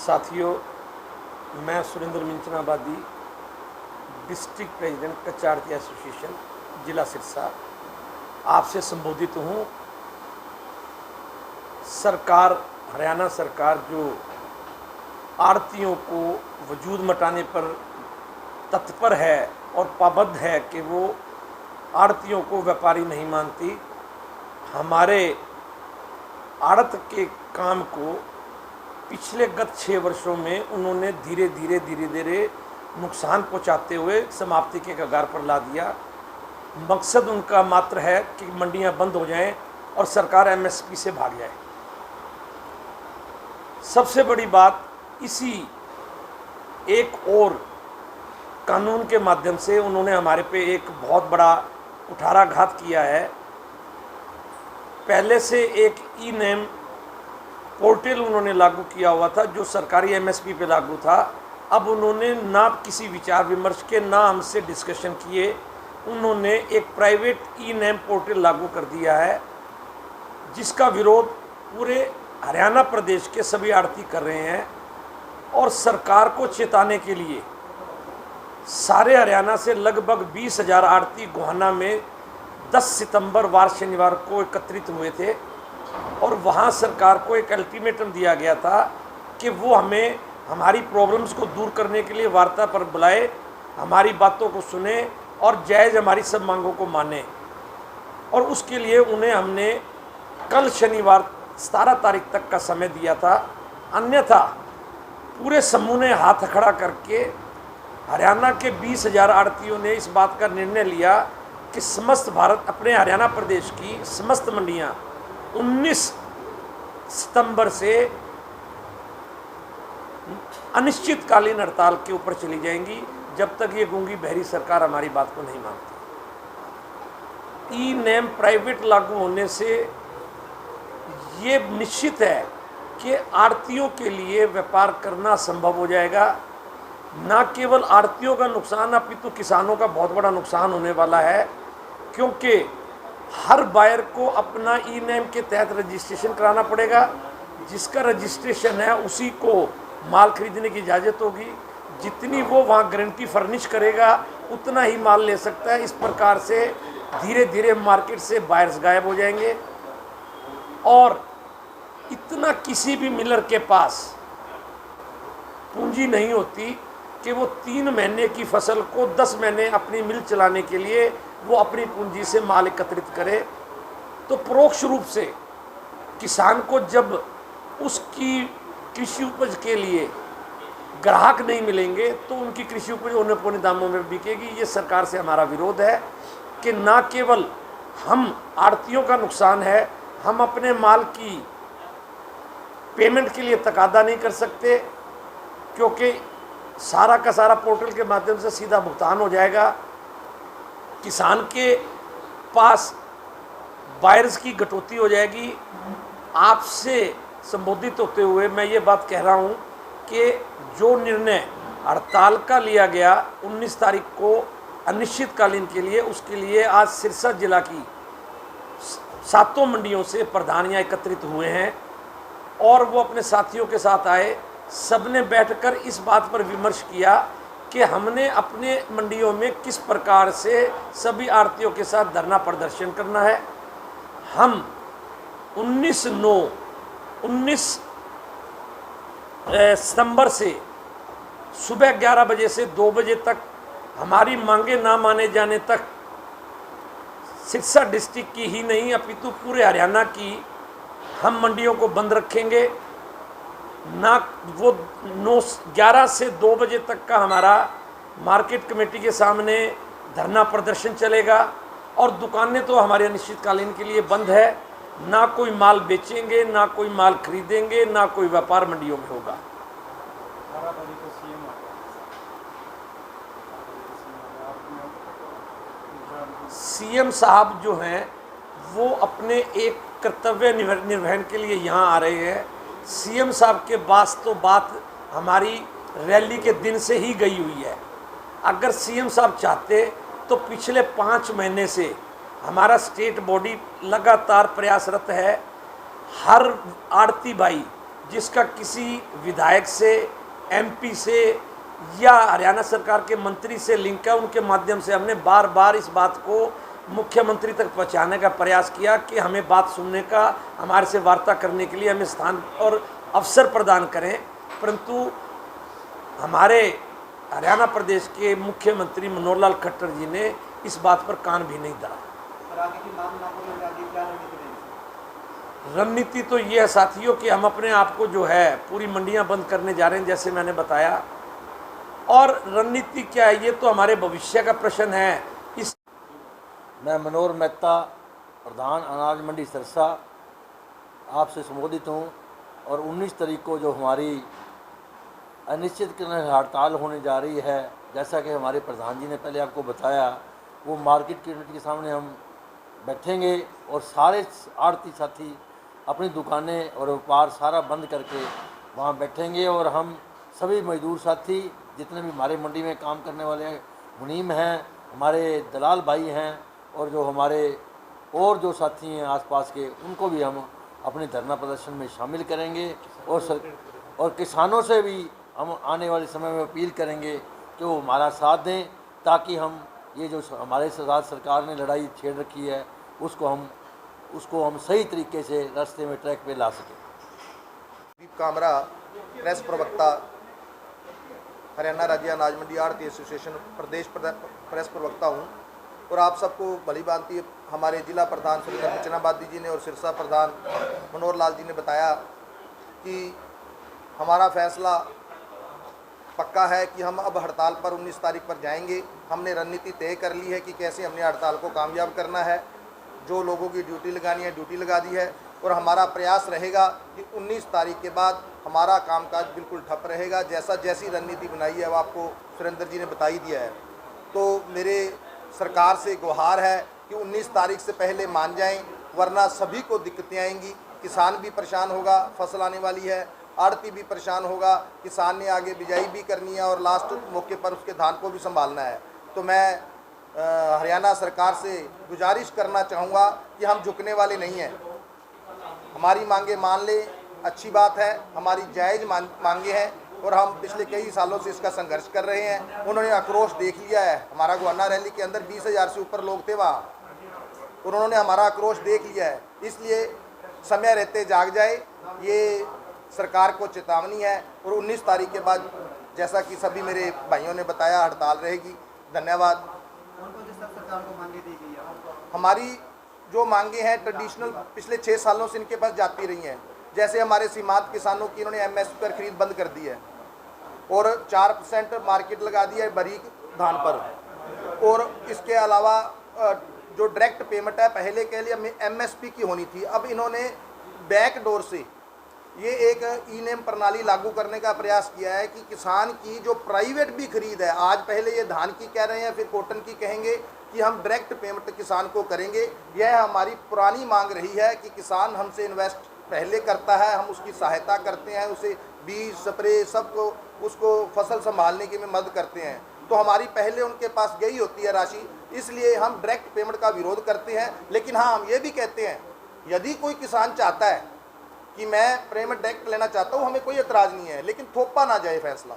साथियों, मैं Surendra मिंचनाबादी, district president कच्चा एसोसिएशन जिला सिरसा, आपसे संबोधित हूँ। सरकार, हरियाणा सरकार जो आड़तियों को वजूद मटाने पर तत्पर है और पाबंद है कि वो आड़तियों को व्यापारी नहीं मानती। हमारे आड़त के काम को पिछले गत 6 वर्षों में उन्होंने धीरे धीरे नुकसान पहुंचाते हुए समाप्ति के कगार पर ला दिया। मकसद उनका मात्र है कि मंडियां बंद हो जाएं और सरकार एमएसपी से भाग जाए। सबसे बड़ी बात, इसी एक और कानून के माध्यम से उन्होंने हमारे पे एक बहुत बड़ा कुठाराघात किया है। पहले से एक ई नेम पोर्टल उन्होंने लागू किया हुआ था जो सरकारी एमएसपी पे लागू था। अब उन्होंने ना किसी विचार विमर्श के, ना हमसे डिस्कशन किए, उन्होंने एक प्राइवेट ई नेम पोर्टल लागू कर दिया है, जिसका विरोध पूरे हरियाणा प्रदेश के सभी आड़ती कर रहे हैं। और सरकार को चेताने के लिए सारे हरियाणा से लगभग 20,000 आड़ती गोहाना में 10 सितंबर वार शनिवार को एकत्रित हुए थे और वहाँ सरकार को एक अल्टीमेटम दिया गया था कि वो हमें हमारी प्रॉब्लम्स को दूर करने के लिए वार्ता पर बुलाए, हमारी बातों को सुने और जायज़ हमारी सब मांगों को माने। और उसके लिए उन्हें हमने कल शनिवार 17 तारीख तक का समय दिया था। अन्यथा पूरे समूह ने हाथ खड़ा करके हरियाणा के 20,000 आड़तियों ने इस बात का निर्णय लिया कि समस्त भारत, अपने हरियाणा प्रदेश की समस्त मंडियां 19 सितंबर से अनिश्चितकालीन हड़ताल के ऊपर चली जाएंगी, जब तक ये गूंगी बहरी सरकार हमारी बात को नहीं मानती। ई नेम प्राइवेट लागू होने से ये निश्चित है कि आड़तियों के लिए व्यापार करना संभव हो जाएगा। ना केवल आड़तियों का नुकसान, अपितु किसानों का बहुत बड़ा नुकसान होने वाला है, क्योंकि हर बायर को अपना ई नेम के तहत रजिस्ट्रेशन कराना पड़ेगा। जिसका रजिस्ट्रेशन है उसी को माल खरीदने की इजाज़त होगी। जितनी वो वहाँ गारंटी फर्निश करेगा उतना ही माल ले सकता है। इस प्रकार से धीरे धीरे मार्केट से बायर्स गायब हो जाएंगे और इतना किसी भी मिलर के पास पूंजी नहीं होती कि वो 3 महीने की फसल को 10 महीने अपनी मिल चलाने के लिए वो अपनी पूंजी से माल एकत्रित करे। तो परोक्ष रूप से किसान को जब उसकी कृषि उपज के लिए ग्राहक नहीं मिलेंगे तो उनकी कृषि उपज औने पौने दामों में बिकेगी। ये सरकार से हमारा विरोध है कि ना केवल हम आड़तियों का नुकसान है, हम अपने माल की पेमेंट के लिए तकादा नहीं कर सकते, क्योंकि सारा का सारा पोर्टल के माध्यम से सीधा भुगतान हो जाएगा। किसान के पास बायर्स की कटौती हो जाएगी। आपसे संबोधित होते हुए मैं ये बात कह रहा हूँ कि जो निर्णय हड़ताल का लिया गया 19 तारीख को अनिश्चितकालीन के लिए, उसके लिए आज सिरसा जिला की 7 मंडियों से प्रधान यहाँ एकत्रित हुए हैं और वो अपने साथियों के साथ आए। सबने बैठकर इस बात पर विमर्श किया कि हमने अपने मंडियों में किस प्रकार से सभी आड़तियों के साथ धरना प्रदर्शन करना है। हम 19 सितंबर से सुबह 11 बजे से 2 बजे तक हमारी मांगे ना माने जाने तक सिरसा डिस्ट्रिक्ट की ही नहीं अपितु पूरे हरियाणा की हम मंडियों को बंद रखेंगे। ना वो 11 से 2 बजे तक का हमारा मार्केट कमेटी के सामने धरना प्रदर्शन चलेगा और दुकानें तो हमारे अनिश्चितकालीन के लिए बंद है। ना कोई माल बेचेंगे, ना कोई माल खरीदेंगे, ना कोई व्यापार मंडियों में होगा। सीएम साहब जो हैं वो अपने एक कर्तव्य निर्वहन के लिए यहाँ आ रहे हैं। सीएम साहब के पास तो बात हमारी रैली के दिन से ही गई हुई है। अगर सीएम साहब चाहते तो पिछले 5 महीने से हमारा स्टेट बॉडी लगातार प्रयासरत है। हर आड़ती भाई जिसका किसी विधायक से, एमपी से या हरियाणा सरकार के मंत्री से लिंक है, उनके माध्यम से हमने बार बार इस बात को मुख्यमंत्री तक पहुंचाने का प्रयास किया कि हमें बात सुनने का, हमारे से वार्ता करने के लिए हमें स्थान और अवसर प्रदान करें। परंतु हमारे हरियाणा प्रदेश के मुख्यमंत्री मनोहर लाल खट्टर जी ने इस बात पर कान भी नहीं धरा। रणनीति तो ये है साथियों कि हम अपने आप को जो है पूरी मंडियां बंद करने जा रहे हैं, जैसे मैंने बताया। और रणनीति क्या है, ये तो हमारे भविष्य का प्रश्न है। इस मैं मनोहर मेहता, प्रधान अनाज मंडी सिरसा, आपसे संबोधित हूँ। और 19 तारीख को जो हमारी अनिश्चितकालीन हड़ताल होने जा रही है, जैसा कि हमारे प्रधान जी ने पहले आपको बताया, वो मार्केट कमेटी के सामने हम बैठेंगे और सारे आड़ती साथी अपनी दुकानें और व्यापार सारा बंद करके वहाँ बैठेंगे। और हम सभी मजदूर साथी जितने भी हमारे मंडी में काम करने वाले मुनीम हैं, हमारे दलाल भाई हैं और जो हमारे और जो साथी हैं आसपास के, उनको भी हम अपने धरना प्रदर्शन में शामिल करेंगे। और किसानों से भी हम आने वाले समय में अपील करेंगे कि वो हमारा साथ दें, ताकि हम ये जो हमारे साथ सरकार ने लड़ाई छेड़ रखी है उसको हम सही तरीके से रास्ते में, ट्रैक पे ला सकें। दीप कामरा, प्रेस प्रवक्ता, हरियाणा राज्य अनाज मंडी आड़ती एसोसिएशन प्रदेश प्रेस प्रवक्ता हूँ। और आप सबको भली भांति हमारे जिला प्रधान श्री धर्मचनाबादी जी ने और सिरसा प्रधान मनोहर लाल जी ने बताया कि हमारा फैसला पक्का है कि हम अब हड़ताल पर 19 तारीख पर जाएंगे। हमने रणनीति तय कर ली है कि कैसे हमने हड़ताल को कामयाब करना है। जो लोगों की ड्यूटी लगानी है ड्यूटी लगा दी है। और हमारा प्रयास रहेगा कि 19 तारीख के बाद हमारा कामकाज बिल्कुल ठप रहेगा। जैसी रणनीति बनाई है वो आपको सुरेंद्र जी ने बता ही दिया है। तो मेरे सरकार से गुहार है कि 19 तारीख से पहले मान जाएं, वरना सभी को दिक्कतें आएंगी। किसान भी परेशान होगा, फसल आने वाली है, आड़ती भी परेशान होगा, किसान ने आगे बिजाई भी करनी है और लास्ट मौके पर उसके धान को भी संभालना है। तो मैं हरियाणा सरकार से गुजारिश करना चाहूँगा कि हम झुकने वाले नहीं हैं। हमारी मांगे मान ले, अच्छी बात है, हमारी जायज़ मांगे हैं और हम पिछले कई सालों से इसका संघर्ष कर रहे हैं। उन्होंने आक्रोश देख लिया है। हमारा गोवाना रैली के अंदर 20,000 से ऊपर लोग थे वहाँ, और उन्होंने हमारा आक्रोश देख लिया है। इसलिए समय रहते जाग जाए, ये सरकार को चेतावनी है। और 19 तारीख के बाद जैसा कि सभी मेरे भाइयों ने बताया, हड़ताल रहेगी। धन्यवाद। हमारी जो मांगे हैं ट्रेडिशनल पिछले 6 सालों से इनके पास जाती रही हैं। जैसे हमारे सीमांत किसानों की इन्होंने MSP पर खरीद बंद कर दी है और 4% मार्केट लगा दिया है बारीक धान पर। और इसके अलावा जो डायरेक्ट पेमेंट है, पहले के लिए MSP की होनी थी, अब इन्होंने बैक डोर से ये एक ई-नेम प्रणाली लागू करने का प्रयास किया है कि किसान की जो प्राइवेट भी खरीद है, आज पहले ये धान की कह रहे हैं, फिर कॉटन की कहेंगे कि हम डायरेक्ट पेमेंट किसान को करेंगे। यह हमारी पुरानी मांग रही है कि किसान हमसे इन्वेस्ट पहले करता है, हम उसकी सहायता करते हैं, उसे बीज स्प्रे सबको उसको फसल संभालने की में मदद करते हैं। तो हमारी पहले उनके पास गई होती है राशि, इसलिए हम डायरेक्ट पेमेंट का विरोध करते हैं। लेकिन हाँ, हम ये भी कहते हैं, यदि कोई किसान चाहता है कि मैं पेमेंट डायरेक्ट लेना चाहता हूँ, हमें कोई एतराज़ नहीं है, लेकिन थोपा ना जाए फैसला।